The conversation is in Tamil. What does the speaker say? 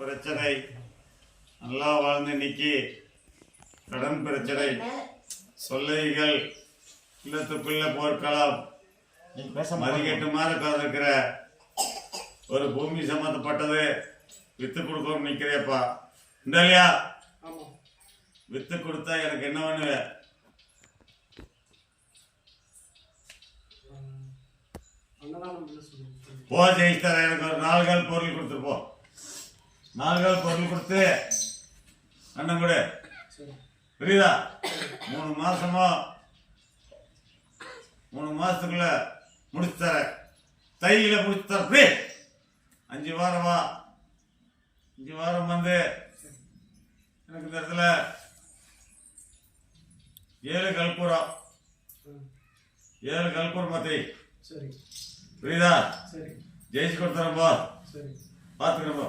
பிரச்சனை நல்லா வாழ்ந்து இன்னைக்கு கடன் பிரச்சனை சொல்லைகள் இல்லத்துக்குள்ள போர்க்கலாம் மதிக்கட்டுமாறு இருக்கிற ஒரு பூமி சம்பந்தப்பட்டது வித்து கொடுக்கணும் நிக்கிறேப்பா இந்த இல்லையா வித்து கொடுத்தா எனக்கு என்ன பண்ணுவேன் போ ஜெயிஸ்தர எனக்கு ஒரு 4 கால் பொருள் கொடுத்துரு போ 4 கால் பொருள் கொடுத்து அண்ணன் கூட புரியுதா 3 மாசமா 3 மாசத்துக்குள்ள முடிச்சு தர தையில முடிச்சு தர 5 வாரம் வா 5 வாரம் வந்து எனக்கு இந்த இடத்துல 7 கல்பூரம் 7 கல்பூரம் மத்தி புரியுதா ஜெயிச்சு கொடுத்துறப்போ பார்த்துக்கிறப்போ